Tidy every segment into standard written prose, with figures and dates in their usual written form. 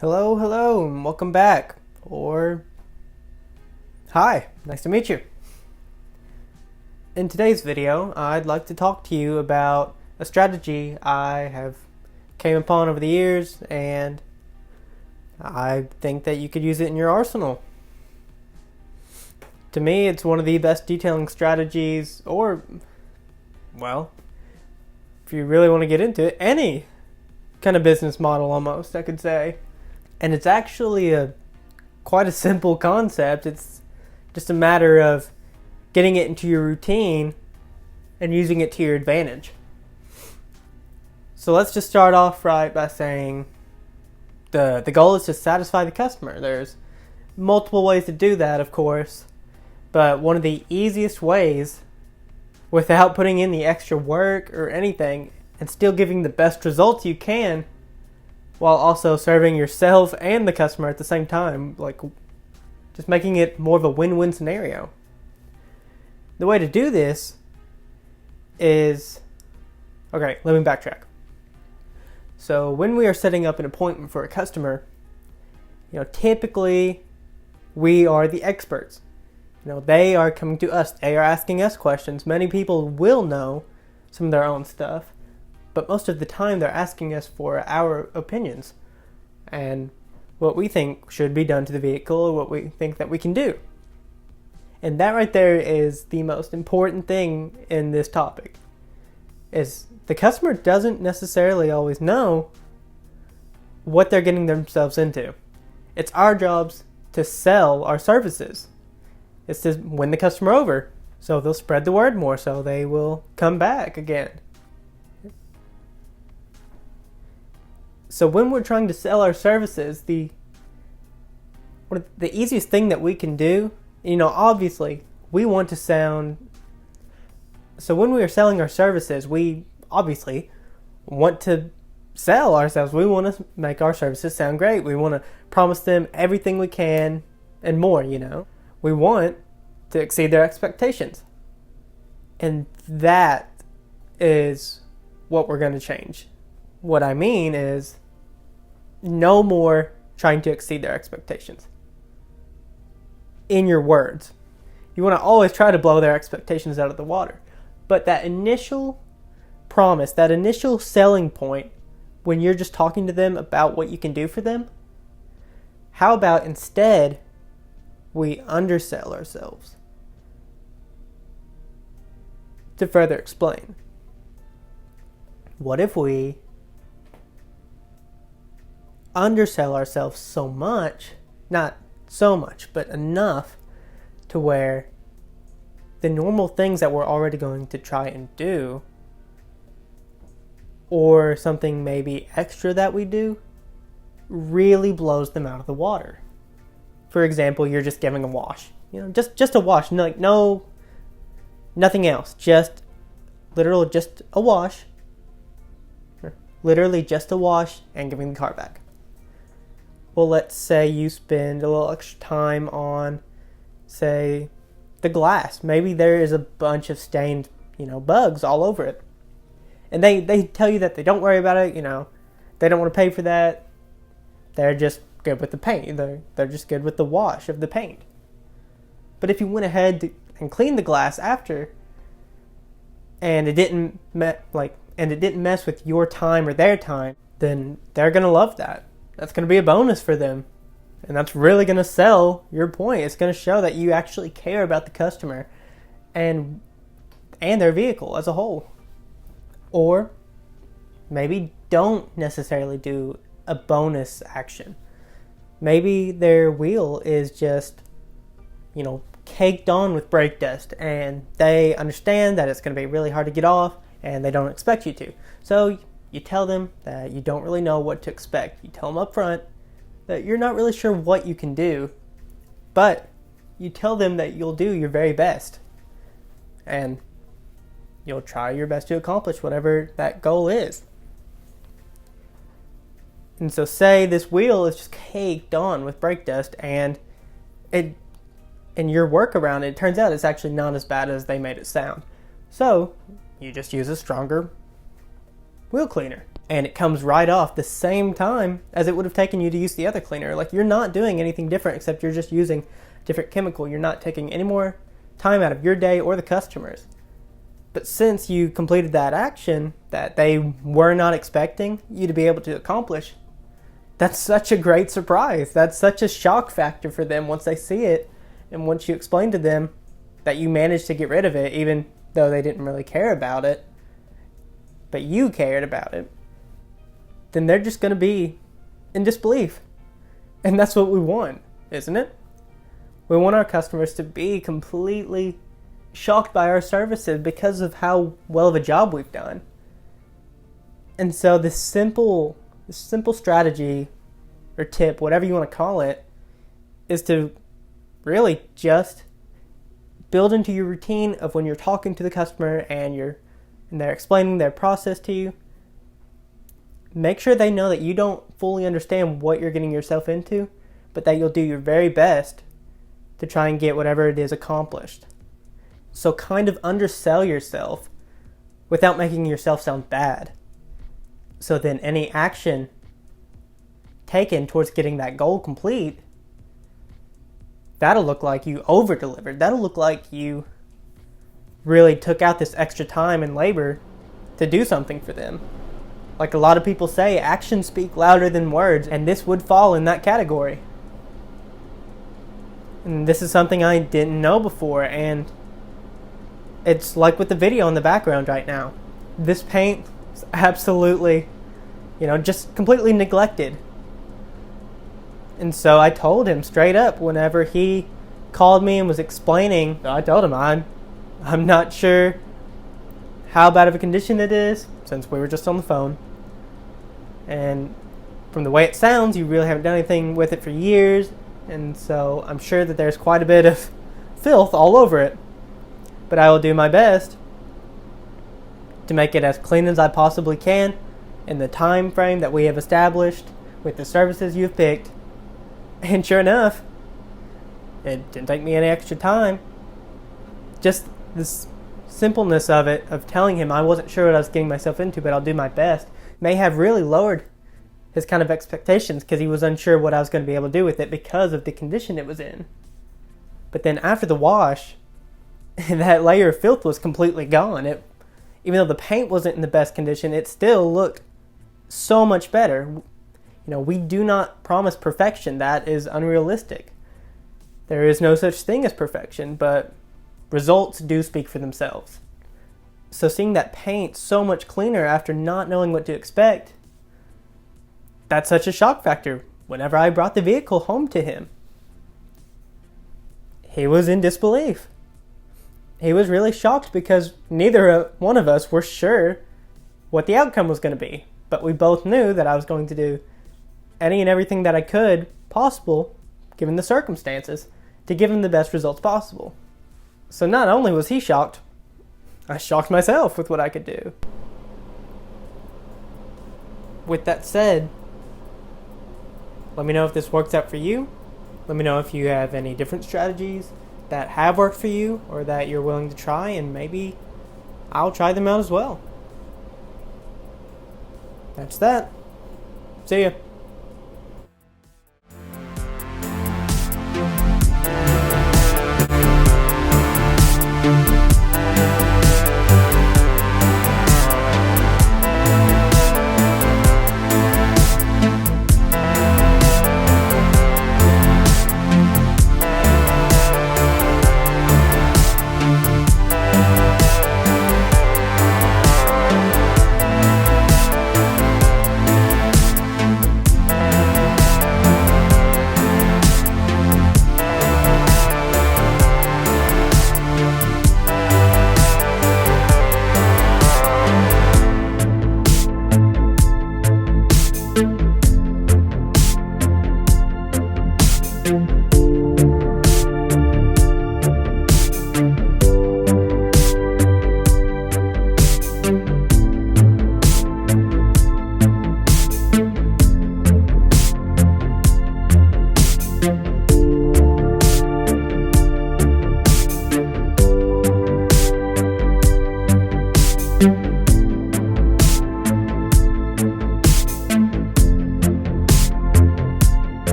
Hello, and welcome back. Or, hi, nice to meet you. In today's video, I'd like to talk to you about a strategy I have came upon over the years, and I think that you could use it in your arsenal. To me, it's one of the best detailing strategies, or, well, if you really want to get into it, any kind of business model almost, I could say. And it's actually quite a simple concept. It's just a matter of getting it into your routine and using it to your advantage. So let's just start off right by saying the goal is to satisfy the customer. There's multiple ways to do that, of course, but one of the easiest ways, without putting in the extra work or anything, and still giving the best results you can, while also serving yourself and the customer at the same time, like just making it more of a win-win scenario. The way to do this is, okay, let me backtrack. So when we are setting up an appointment for a customer, typically we are the experts. They are coming to us, they are asking us questions. Many people will know some of their own stuff, but most of the time they're asking us for our opinions and what we think should be done to the vehicle, or what we think that we can do. And that right there is the most important thing in this topic, is the customer doesn't necessarily always know what they're getting themselves into. It's our jobs to sell our services. It's to win the customer over, so they'll spread the word more, so they will come back again. So when we're trying to sell our services, the easiest thing that we can do, obviously we want to sound, so when we are selling our services, we obviously want to sell ourselves. We want to make our services sound great. We want to promise them everything we can and more, We want to exceed their expectations. And that is what we're going to change. What I mean is no more trying to exceed their expectations in your words. You want to always try to blow their expectations out of the water. But that initial promise, that initial selling point, when you're just talking to them about what you can do for them, how about instead we undersell ourselves? To further explain, what if we undersell ourselves so much, not so much, but enough to where the normal things that we're already going to try and do, or something maybe extra that we do, really blows them out of the water. For example, you're just giving a wash, just a wash, no, nothing else, just a wash. Literally just a wash and giving the car back. Well, let's say you spend a little extra time on, say, the glass. Maybe there is a bunch of stained, bugs all over it. And they tell you that they don't worry about it, they don't want to pay for that. They're just good with the paint. They're just good with the wash of the paint. But if you went ahead and cleaned the glass after, and it didn't mess with your time or their time, then they're going to love that. That's going to be a bonus for them. And that's really going to sell your point. It's going to show that you actually care about the customer and their vehicle as a whole. Or maybe don't necessarily do a bonus action. Maybe their wheel is just, caked on with brake dust, and they understand that it's going to be really hard to get off, and they don't expect you to. So you tell them that you don't really know what to expect. You tell them up front that you're not really sure what you can do, but you tell them that you'll do your very best, and you'll try your best to accomplish whatever that goal is. And so say this wheel is just caked on with brake dust, and your work around it turns out it's actually not as bad as they made it sound. So you just use a stronger wheel cleaner. and it comes right off the same time as it would have taken you to use the other cleaner. Like, you're not doing anything different except you're just using a different chemical. You're not taking any more time out of your day or the customer's. But since you completed that action that they were not expecting you to be able to accomplish, that's such a great surprise. That's such a shock factor for them once they see it, and once you explain to them that you managed to get rid of it, even though they didn't really care about it, but you cared about it, then they're just going to be in disbelief. And that's what we want, isn't it? We want our customers to be completely shocked by our services because of how well of a job we've done. And so this simple strategy or tip, whatever you want to call it, is to really just build into your routine of when you're talking to the customer and they're explaining their process to you. Make sure they know that you don't fully understand what you're getting yourself into, but that you'll do your very best to try and get whatever it is accomplished. So kind of undersell yourself without making yourself sound bad. So then any action taken towards getting that goal complete, that'll look like you over-delivered. That'll look like you really took out this extra time and labor to do something for them. Like a lot of people say, actions speak louder than words, and this would fall in that category. And this is something I didn't know before, and it's like with the video in the background right now. This paint is absolutely, just completely neglected. And so I told him straight up whenever he called me and was explaining, I told him I'm not sure how bad of a condition it is, since we were just on the phone. And from the way it sounds, you really haven't done anything with it for years, and so I'm sure that there's quite a bit of filth all over it. But I will do my best to make it as clean as I possibly can in the time frame that we have established with the services you've picked. And sure enough, it didn't take me any extra time. Just this simpleness of it, of telling him I wasn't sure what I was getting myself into, but I'll do my best, may have really lowered his kind of expectations, because he was unsure what I was going to be able to do with it because of the condition it was in. But then after the wash, that layer of filth was completely gone. Even though the paint wasn't in the best condition, it still looked so much better. We do not promise perfection. That is unrealistic. There is no such thing as perfection, but results do speak for themselves. So seeing that paint so much cleaner after not knowing what to expect, that's such a shock factor. Whenever I brought the vehicle home to him, he was in disbelief. He was really shocked because neither one of us were sure what the outcome was going to be. But we both knew that I was going to do any and everything that I could possible, given the circumstances, to give him the best results possible. So not only was he shocked, I shocked myself with what I could do. With that said, let me know if this works out for you. Let me know if you have any different strategies that have worked for you or that you're willing to try, and maybe I'll try them out as well. That's that. See ya.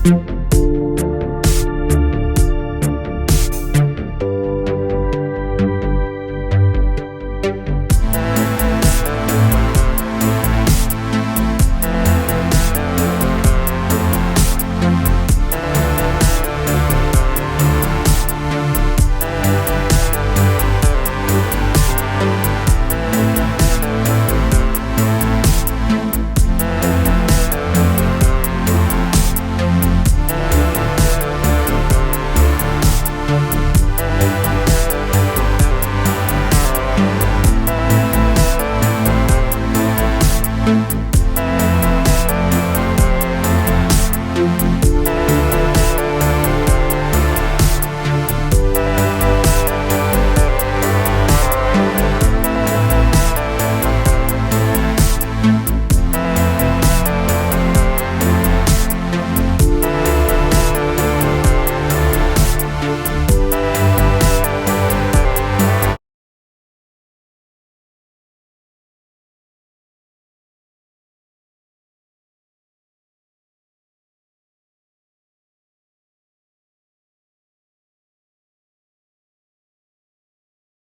you.